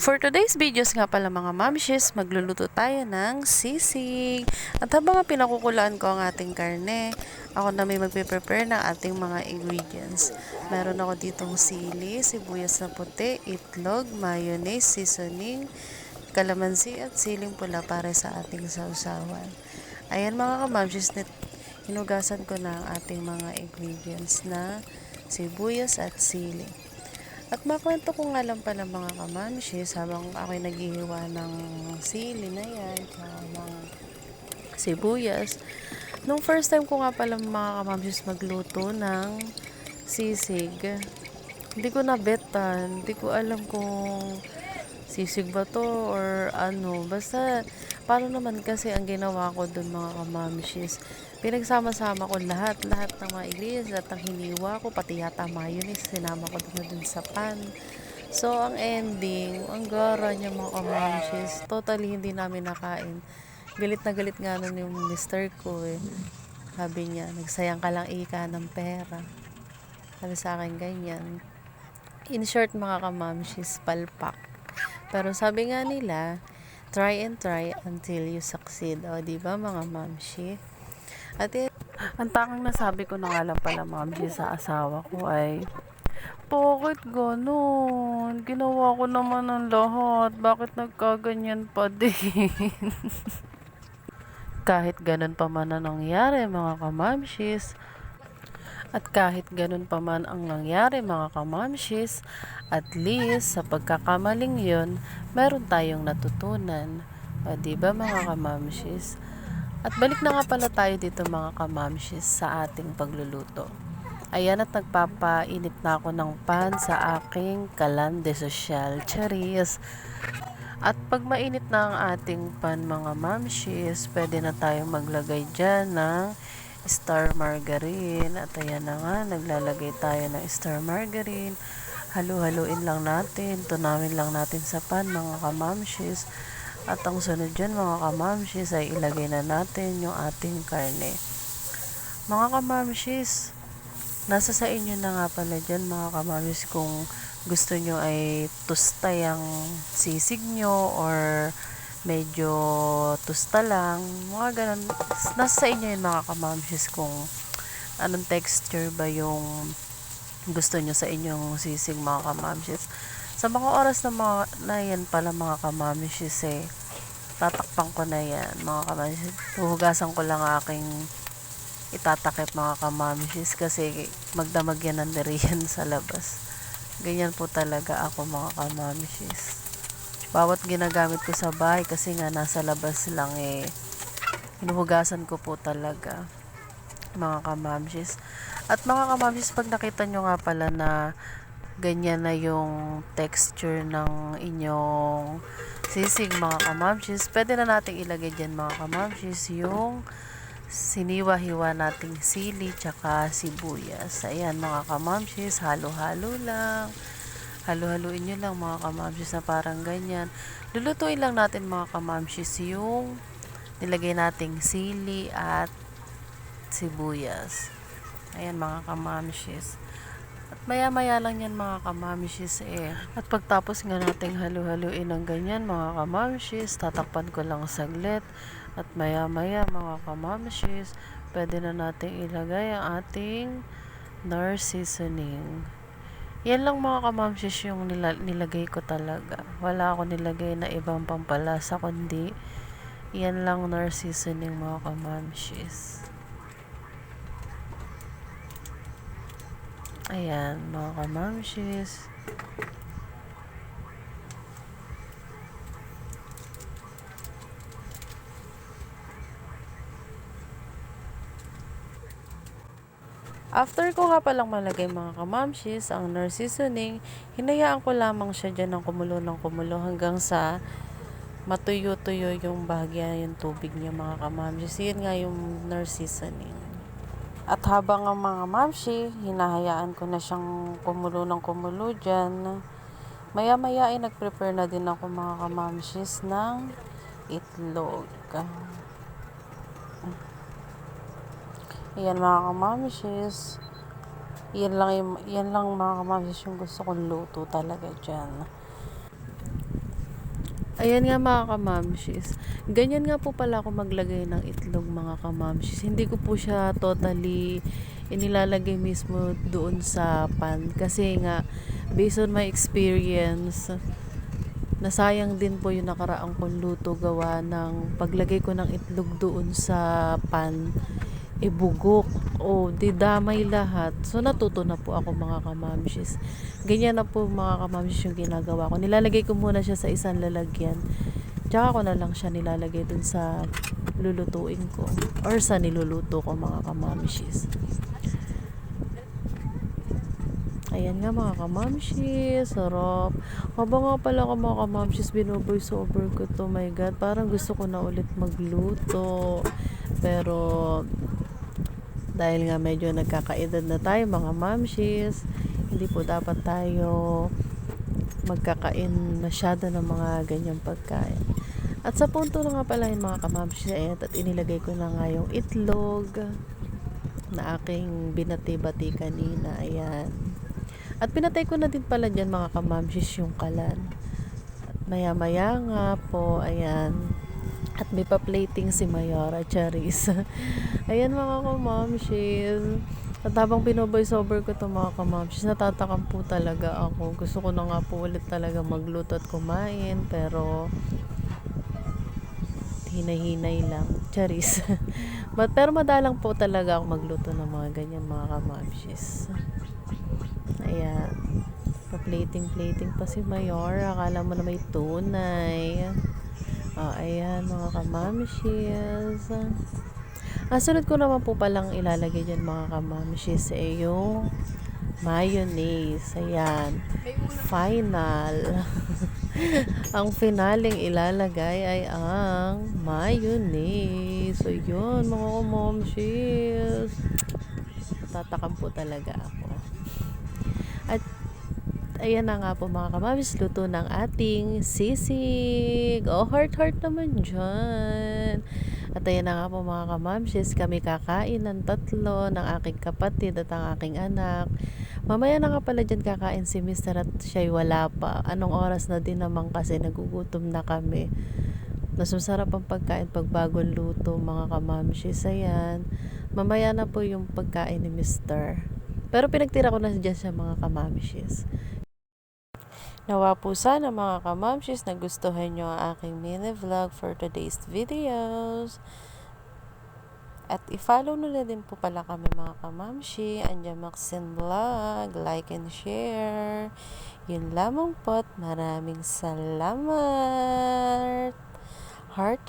For today's videos nga pala mga mamshis, magluluto tayo ng sisig. At habang pinakukulaan ko ang ating karne, ako na may magpe-prepare ng ating mga ingredients. Meron ako ditong sili, sibuyas na puti, itlog, mayonnaise, seasoning, kalamansi at siling pula para sa ating sausawan. Ayan mga kamamshis, hinugasan ko na ang ating mga ingredients na sibuyas at sili. At makwento ko nga lang pala mga kamamshis, habang ako'y naghihiwa ng sili na yan, ng sibuyas. Nung first time ko nga pala mga kamamshis magluto ng sisig, hindi ko nabetan, hindi ko alam kung sisig ba to or ano. Basta, paano naman kasi ang ginawa ko dun mga kamamshis, pinagsama-sama ko lahat ng mga ingredients, lahat ng hiniwa ko, pati yata mayonnaise, sinama ko dun sa pan. So, ang ending, ang gara niya mga kamamshis, totally hindi namin nakain. Galit na galit nga nun yung mister ko eh. Sabi niya, nagsayang ka lang ika ng pera. Sabi sa akin ganyan. In short mga kamamshis, palpak. Pero sabi nga nila, try and try until you succeed. O, diba mga mamshi? At ang tanging nasabi ko na nga lang pala mamshi sa asawa ko ay, bakit ganun? Ginawa ko naman ang lahat. Bakit nagkaganyan pa din? Kahit ganun pa man ang nangyari mga kamamshis, at kahit ganun pa man ang nangyari mga kamamshis, at least sa pagkakamaling yun, meron tayong natutunan. O diba mga kamamshis? At balik na nga pala tayo dito mga kamamshis sa ating pagluluto. Ayan, at nagpapainit na ako ng pan sa aking kalan de social. Charis! At pag mainit na ang ating pan mga mamshis, pwede na tayong maglagay dyan ng star margarine. At ayan na nga, naglalagay tayo ng star margarine. Halu-haluin lang natin, tunawin lang natin sa pan mga kamamshis. At ang sunod dyan mga kamamshis ay ilagay na natin yung ating karne. Mga kamamshis, nasa sa inyo na nga pala dyan mga kamamshis kung gusto nyo ay tusta yung sisig nyo or medyo tusta lang, mga ganun. Nasa sa inyo yun mga kamamshis kung anong texture ba yung gusto nyo sa inyong sisig mga kamamshis. Sa mga oras na yan pala mga kamamshis eh, tatakpan ko na yan mga kamamshis. Huhugasan ko lang aking itatakip mga kamamshis kasi magdamag yan ng deriyan sa labas. Ganyan po talaga ako mga kamamshis. Bawat ginagamit ko sa bahay kasi nga nasa labas lang eh, hinuhugasan ko po talaga mga kamamshis. At mga kamamshis, pag nakita nyo nga pala na ganyan na yung texture ng inyong sisig mga kamamshis, pwede na natin ilagay dyan mga kamamshis yung siniwa-hiwa nating sili tsaka sibuyas. Ayan mga kamamshis, halo-halo lang. Halo-haluin nyo lang mga kamamshis na parang ganyan. Lulutuin lang natin mga kamamshis yung nilagay nating sili at sibuyas. Ayan mga kamamshis. At maya-maya lang yan mga kamamshis eh. At pagtapos nga nating halo-haluin ng ganyan mga kamamshis, tatakpan ko lang saglit. At maya-maya mga kamamshis, pwede na nating ilagay ang ating Knorr seasoning. Yan lang mga kamamshis yung nilagay ko talaga. Wala ako nilagay na ibang pampalasa kundi yan lang Knorr seasoning mga kamamshis. Ayan mga kamamshis. After ko nga palang malagay mga kamamshis ang Knorr seasoning, hinayaan ko lamang siya dyan ng kumulo hanggang sa matuyo-tuyo yung bahagya yung tubig niya mga kamamshis. Yun nga yung Knorr seasoning. At habang ang mga mamshi, hinahayaan ko na siyang kumulo dyan, maya-maya ay nag-prepare na din ako mga kamamshis ng itlog. Ayan mga kamamshis. Yan lang mga kamamshis yung gusto kong luto talaga dyan. Ayan nga mga kamamshis. Ganyan nga po pala ako maglagay ng itlog mga kamamshis. Hindi ko po siya totally inilalagay mismo doon sa pan. Kasi nga, based on my experience, nasayang din po yung nakaraang kong luto gawa ng paglagay ko ng itlog doon sa pan. Ibugok o didamay lahat. So natuto na po ako mga kamamshis. Ganyan na po mga kamamshis yung ginagawa ko. Nilalagay ko muna siya sa isang lalagyan. Tsaka ko na lang siya nilalagay dun sa lulutuin ko or sa niluluto ko mga kamamshis. Ayan nga mga kamamshis, sarap. Habang nga pala ako mga kamamshis, binovoice over ko to, my god, parang gusto ko na ulit magluto. Pero dahil nga medyo nagkakaedad na tayo mga mamshis, hindi po dapat tayo magkakain masyado ng mga ganyang pagkain. At sa punto na nga pala yung mga kamamshis, ayan, at inilagay ko na nga yung itlog na aking binati-bati kanina, ayan. At pinatay ko na din pala dyan mga kamamshis yung kalan. At maya-maya nga po, ayan, at may pa-plating si Mayora, charis. Ayan mga kamamshis. At habang binovoice over ko to mga kamamshis, natatakam po talaga ako. Gusto ko na nga po ulit talaga magluto at kumain. Pero, hinay-hinay lang. Charis. Pero madalang po talaga ako magluto ng mga ganyan mga kamamshis. Ayan. Pa-plating pa si Mayora. Akala mo na may tunay. Ayan mga kamamshis. Sunod ko naman po palang ilalagay dyan mga kamamshis yung mayonnaise. Ayan. Final. Ang finaling ilalagay ay ang mayonnaise. So yun mga kamamshis. Tatakam po talaga ako. At ayan na nga po mga kamamshis, luto ng ating sisig. Heart naman dyan. At ayan na nga po mga kamamshis, kami kakain ng tatlo, ng aking kapatid at ang aking anak. Mamaya na nga pala dyan kakain si Mr. at siya'y wala pa. Anong oras na din naman kasi nagugutom na kami. Mas masarap ang pagkain pag bagong luto mga kamamshis. Ayan. Mamaya na po yung pagkain ni Mr. Pero pinagtira ko na dyan sa mga kamamshis. Nawa po sana mga kamamshis na gustuhan nyo ang aking mini vlog for today's videos. At i-follow nyo na din po pala kami mga kamamshi. Andiyan Maxine Vlog. Like and share. Yun lamang po at maraming salamat. Heart.